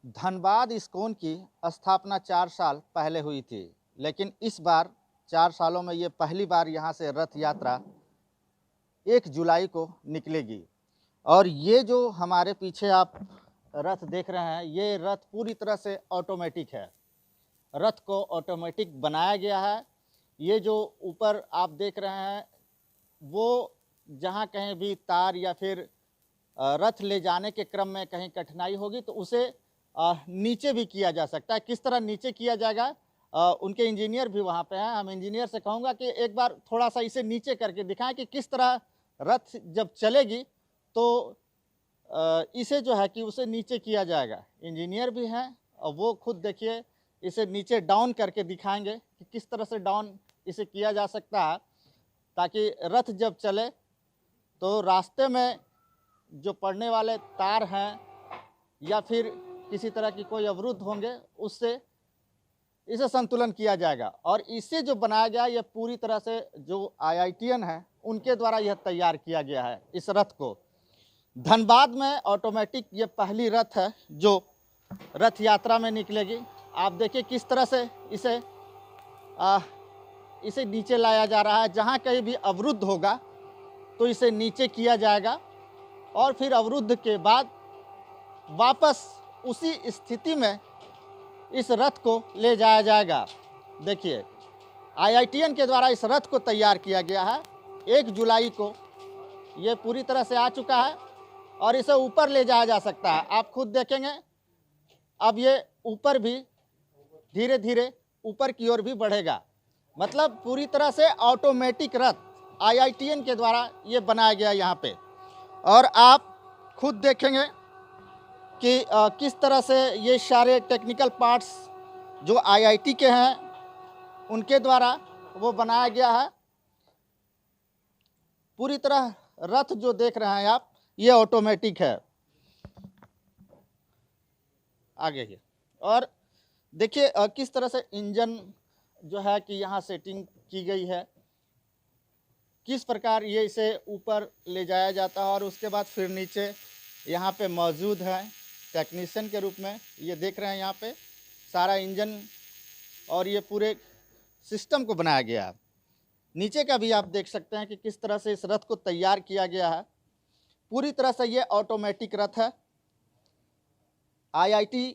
Dhanbad ISKCON की स्थापना 4 साल पहले हुई थी, लेकिन इस बार 4 सालों में ये पहली बार यहाँ से रथ यात्रा 1 जुलाई को निकलेगी। और ये जो हमारे पीछे आप रथ देख रहे हैं, ये रथ पूरी तरह से ऑटोमेटिक है। रथ को ऑटोमेटिक बनाया गया है। ये जो ऊपर आप देख रहे हैं, वो जहाँ कहीं भी तार या फिर रथ ले जाने के क्रम में कहीं कठिनाई होगी तो उसे नीचे भी किया जा सकता है। किस तरह नीचे किया जाएगा, उनके इंजीनियर भी वहाँ पे हैं। हम इंजीनियर से कहूँगा कि एक बार थोड़ा सा इसे नीचे करके दिखाएं कि किस तरह रथ जब चलेगी तो इसे जो है कि उसे नीचे किया जाएगा। इंजीनियर भी हैं और वो खुद देखिए इसे नीचे डाउन करके दिखाएंगे कि किस तरह से डाउन इसे किया जा सकता है, ताकि रथ जब चले तो रास्ते में जो पड़ने वाले तार हैं या फिर किसी तरह की कोई अवरुद्ध होंगे, उससे इसे संतुलन किया जाएगा। और इसे जो बनाया गया, ये पूरी तरह से जो IITian है उनके द्वारा यह तैयार किया गया है। इस रथ को धनबाद में ऑटोमेटिक ये पहली रथ है जो रथ यात्रा में निकलेगी। आप देखिए किस तरह से इसे नीचे लाया जा रहा है। जहाँ कहीं भी अवरुद्ध होगा तो इसे नीचे किया जाएगा और फिर अवरुद्ध के बाद वापस उसी स्थिति में इस रथ को ले जाया जाएगा। देखिए IITian के द्वारा इस रथ को तैयार किया गया है। 1 जुलाई को ये पूरी तरह से आ चुका है और इसे ऊपर ले जाया जा सकता है। आप खुद देखेंगे अब ये ऊपर भी धीरे धीरे ऊपर की ओर भी बढ़ेगा। मतलब पूरी तरह से ऑटोमेटिक रथ IITian के द्वारा ये बनाया गया यहाँ पे। और आप खुद देखेंगे कि किस तरह से ये सारे टेक्निकल पार्ट्स जो IIT के हैं उनके द्वारा वो बनाया गया है। पूरी तरह रथ जो देख रहे हैं आप, ये ऑटोमेटिक है। आगे ही और देखिए किस तरह से इंजन जो है कि यहाँ सेटिंग की गई है, किस प्रकार ये इसे ऊपर ले जाया जाता है और उसके बाद फिर नीचे यहाँ पे मौजूद है टेक्नीशियन के रूप में। ये देख रहे हैं यहाँ पे सारा इंजन और ये पूरे सिस्टम को बनाया गया है। नीचे का भी आप देख सकते हैं कि किस तरह से इस रथ को तैयार किया गया है। पूरी तरह से ये ऑटोमेटिक रथ है। IIT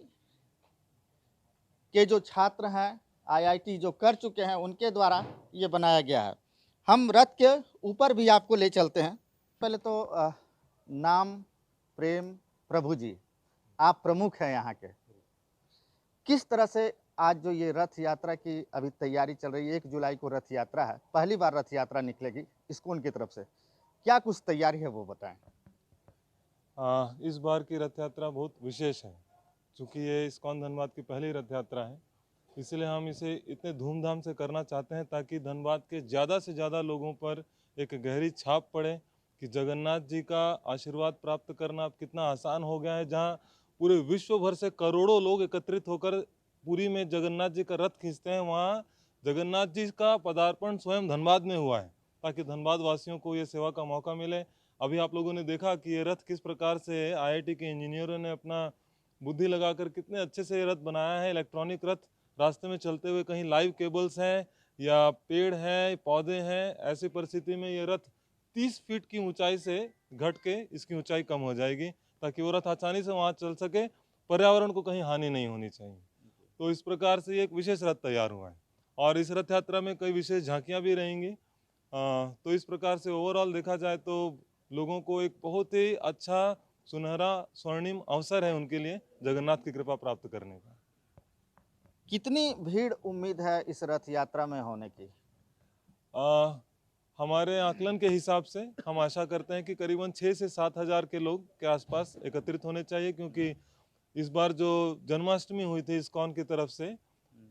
के जो छात्र हैं, IIT जो कर चुके हैं, उनके द्वारा ये बनाया गया है। हम रथ के ऊपर भी आपको ले चलते हैं। पहले तो नाम प्रेम प्रभु जी, आप प्रमुख हैं यहाँ के। किस तरह से आज जो ये रथ यात्रा की अभी तैयारी चल रही है, 1 जुलाई को रथ यात्रा है, पहली बार रथ यात्रा निकलेगी इस्कॉन की तरफ से, क्या कुछ तैयारी है वो बताएं। इस बार की रथ यात्रा बहुत विशेष है, क्योंकि ये इस्कॉन धनबाद की पहली रथ यात्रा है। इसलिए हम इसे इतने धूमधाम से करना चाहते हैं ताकि धनबाद के ज़्यादा से ज़्यादा लोगों पर एक गहरी छाप पड़े कि जगन्नाथ जी का आशीर्वाद प्राप्त करना अब कितना आसान हो गया है। जहाँ पूरे विश्व भर से करोड़ों लोग एकत्रित होकर पुरी में जगन्नाथ जी का रथ खींचते हैं, वहाँ जगन्नाथ जी का पदार्पण स्वयं धनबाद में हुआ है, ताकि धनबाद वासियों को ये सेवा का मौका मिले। अभी आप लोगों ने देखा कि ये रथ किस प्रकार से IIT के इंजीनियरों ने अपना बुद्धि लगाकर कितने अच्छे से ये रथ बनाया है। इलेक्ट्रॉनिक रथ, रास्ते में चलते हुए कहीं लाइव केबल्स हैं या पेड़ हैं, पौधे हैं, ऐसी परिस्थिति में ये रथ 30 फीट की ऊंचाई से घट के इसकी ऊंचाई कम हो जाएगी, ताकि वो रथ आसानी से वहाँ चल सके, पर्यावरण को कहीं हानि नहीं होनी चाहिए। तो इस प्रकार से एक विशेष रथ तैयार हुआ है और इस रथ यात्रा में कई विशेष झांकियाँ भी रहेंगी। तो इस प्रकार से ओवरऑल देखा जाए तो लोगों को एक बहुत ही अच्छा सुनहरा स्वर्णिम अवसर है उनके लिए जगन्नाथ की कृपा प्राप्त करने का। कितनी भीड़ उम्मीद है इस रथ यात्रा में होने की? हमारे आकलन के हिसाब से हम आशा करते हैं कि करीबन 6 से 7 हज़ार के लोग के आसपास एकत्रित होने चाहिए, क्योंकि इस बार जो जन्माष्टमी हुई थी इस्कॉन की तरफ से,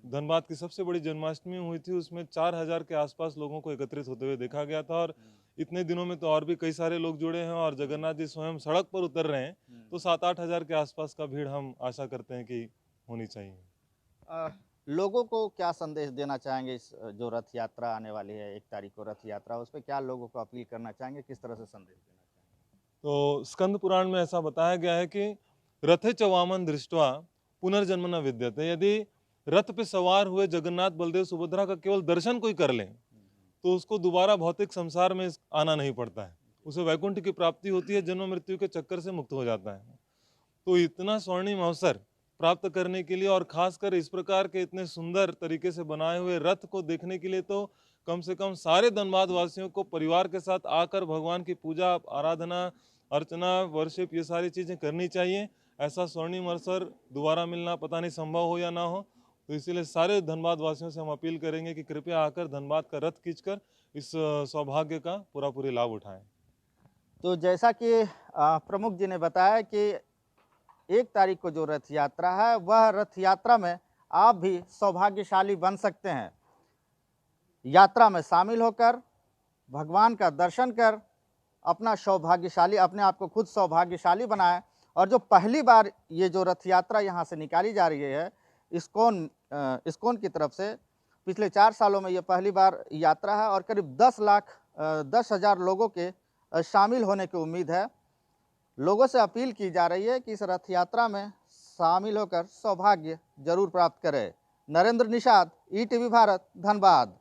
धनबाद की सबसे बड़ी जन्माष्टमी हुई थी, उसमें 4,000 के आसपास लोगों को एकत्रित होते हुए देखा गया था। और इतने दिनों में तो और भी कई सारे लोग जुड़े हैं और जगन्नाथ जी स्वयं सड़क पर उतर रहे हैं, तो 7-8 हज़ार के आसपास का भीड़ हम आशा करते हैं कि होनी चाहिए। लोगों को क्या संदेश देना चाहेंगे? इस जो रथ यात्रा आने वाली है 1 तारीख को रथ यात्रा, उस पर क्या लोगों को अपील करना चाहेंगे, किस तरह से संदेश देना चाहेंगे? तो स्कंद पुराण में ऐसा बताया गया है कि रथे च वामन दृष्ट्वा पुनर्जन्म न विद्यते। यदि रथ पे सवार हुए जगन्नाथ बलदेव सुभद्रा का केवल दर्शन कोई कर ले तो उसको दोबारा भौतिक संसार में आना नहीं पड़ता है, उसे वैकुंठ की प्राप्ति होती है, जन्म मृत्यु के चक्कर से मुक्त हो जाता है। तो इतना स्वर्णिम अवसर प्राप्त करने के लिए और खासकर इस प्रकार के इतने सुंदर तरीके से बनाए हुए रथ को देखने के लिए तो कम से कम सारे धनबाद वासियों को परिवार के साथ आकर भगवान की पूजा आराधना अर्चना वर्शिप ये सारी चीज़ें करनी चाहिए। ऐसा स्वर्णिम अवसर दोबारा मिलना पता नहीं संभव हो या ना हो, तो इसीलिए सारे धनबाद वासियों से हम अपील करेंगे कि कृपया आकर धनबाद का रथ खींचकर इस सौभाग्य का पूरा लाभ उठाएं। तो जैसा कि प्रमुख जी ने बताया कि 1 तारीख को जो रथ यात्रा है, वह रथ यात्रा में आप भी सौभाग्यशाली बन सकते हैं। यात्रा में शामिल होकर भगवान का दर्शन कर अपने आप को खुद सौभाग्यशाली बनाएं। और जो पहली बार ये जो रथ यात्रा यहाँ से निकाली जा रही है इस्कॉन की तरफ से, पिछले 4 सालों में ये पहली बार यात्रा है और करीब 10,000 लोगों के शामिल होने की उम्मीद है। लोगों से अपील की जा रही है कि इस रथ यात्रा में शामिल होकर सौभाग्य जरूर प्राप्त करें। नरेंद्र निषाद, ईटीवी भारत, धनबाद।